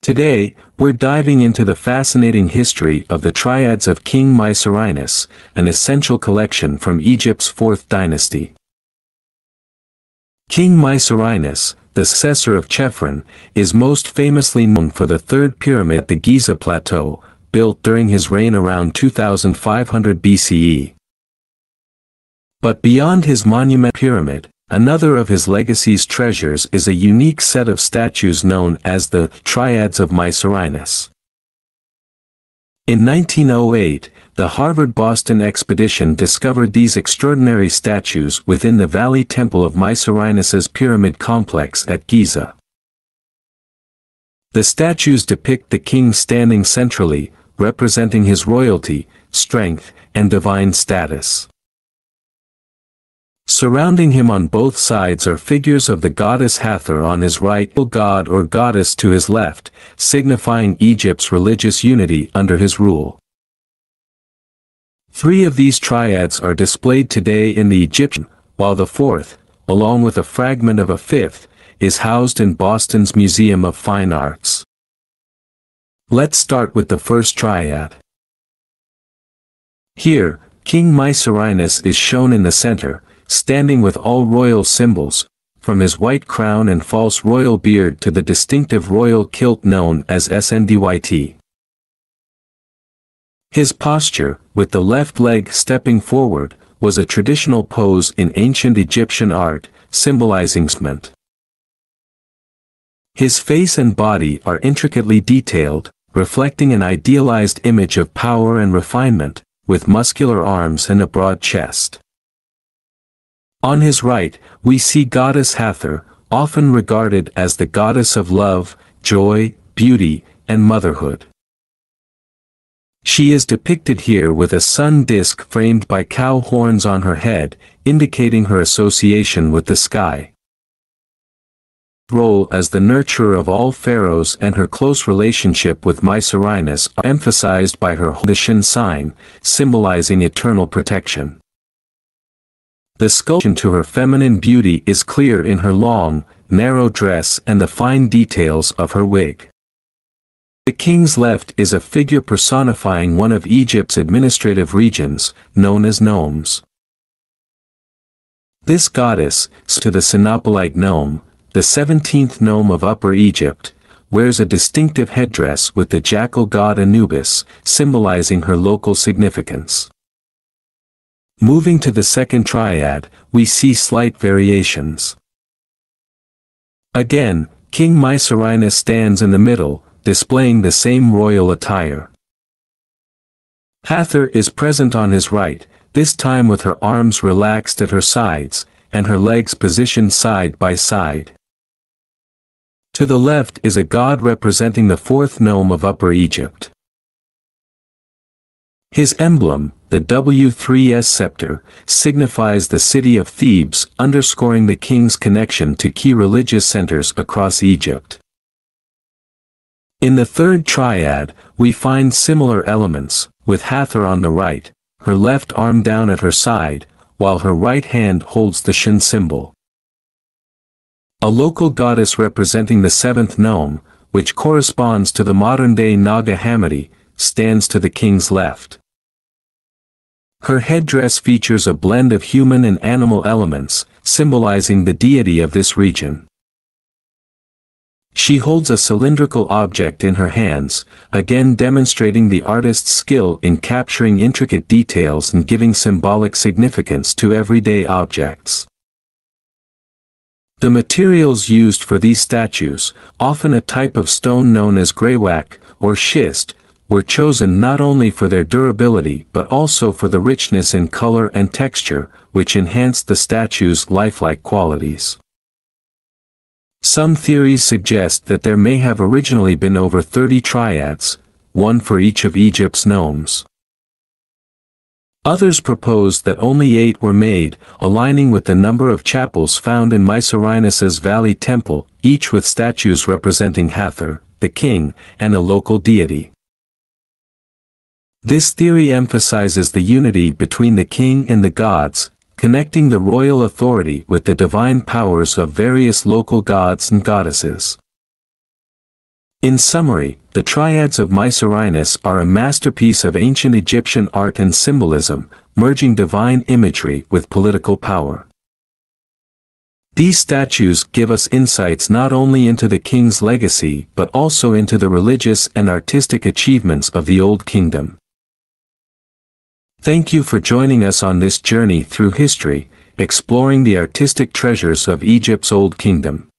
Today, we're diving into the fascinating history of the Triads of King Mycerinus, an essential collection from Egypt's 4th dynasty. King Mycerinus, the successor of Chephren, is most famously known for the third pyramid at the Giza Plateau, built during his reign around 2500 BCE. But beyond his monumental pyramid, another of his legacy's treasures is a unique set of statues known as the Triads of Mycerinus. In 1908, the Harvard-Boston expedition discovered these extraordinary statues within the Valley Temple of Mycerinus's pyramid complex at Giza. The statues depict the king standing centrally, representing his royalty, strength, and divine status. Surrounding him on both sides are figures of the goddess Hathor on his right, god or goddess to his left, signifying Egypt's religious unity under his rule. 3 of these triads are displayed today in the Egyptian, while the 4th, along with a fragment of a 5th, is housed in Boston's Museum of Fine Arts. Let's start with the first triad. Here, King Mycerinus is shown in the center, standing with all royal symbols, from his white crown and false royal beard to the distinctive royal kilt known as sndyt. His posture, with the left leg stepping forward, was a traditional pose in ancient Egyptian art, symbolizing refinement. His face and body are intricately detailed, reflecting an idealized image of power and refinement, with muscular arms and a broad chest. On his right, we see goddess Hathor, often regarded as the goddess of love, joy, beauty, and motherhood. She is depicted here with a sun disk framed by cow horns on her head, indicating her association with the sky. Her role as the nurturer of all pharaohs and her close relationship with Mycerinus are emphasized by her Shin sign, symbolizing eternal protection. The sculpture to her feminine beauty is clear in her long, narrow dress and the fine details of her wig. The king's left is a figure personifying one of Egypt's administrative regions, known as nomes. This goddess, to the sndyt nome, the 17th nome of Upper Egypt, wears a distinctive headdress with the jackal god Anubis, symbolizing her local significance. Moving to the second triad, we see slight variations. Again, King Mycerinus stands in the middle, displaying the same royal attire. Hathor is present on his right, this time with her arms relaxed at her sides, and her legs positioned side by side. To the left is a god representing the 4th nome of Upper Egypt. His emblem, the W3S scepter, signifies the city of Thebes, underscoring the king's connection to key religious centers across Egypt. In the third triad, we find similar elements, with Hathor on the right, her left arm down at her side, while her right hand holds the Shin symbol. A local goddess representing the 7th nome, which corresponds to the modern-day Naga Hammadi, stands to the king's left. Her headdress features a blend of human and animal elements, symbolizing the deity of this region. She holds a cylindrical object in her hands, again demonstrating the artist's skill in capturing intricate details and giving symbolic significance to everyday objects. The materials used for these statues, often a type of stone known as greywacke, or schist, were chosen not only for their durability but also for the richness in color and texture, which enhanced the statue's lifelike qualities. Some theories suggest that there may have originally been over 30 triads, one for each of Egypt's nomes. Others propose that only 8 were made, aligning with the number of chapels found in Mycerinus's Valley Temple, each with statues representing Hathor, the king, and a local deity. This theory emphasizes the unity between the king and the gods, connecting the royal authority with the divine powers of various local gods and goddesses. In summary, the Triads of Mycerinus are a masterpiece of ancient Egyptian art and symbolism, merging divine imagery with political power. These statues give us insights not only into the king's legacy but also into the religious and artistic achievements of the Old Kingdom. Thank you for joining us on this journey through history, exploring the artistic treasures of Egypt's Old Kingdom.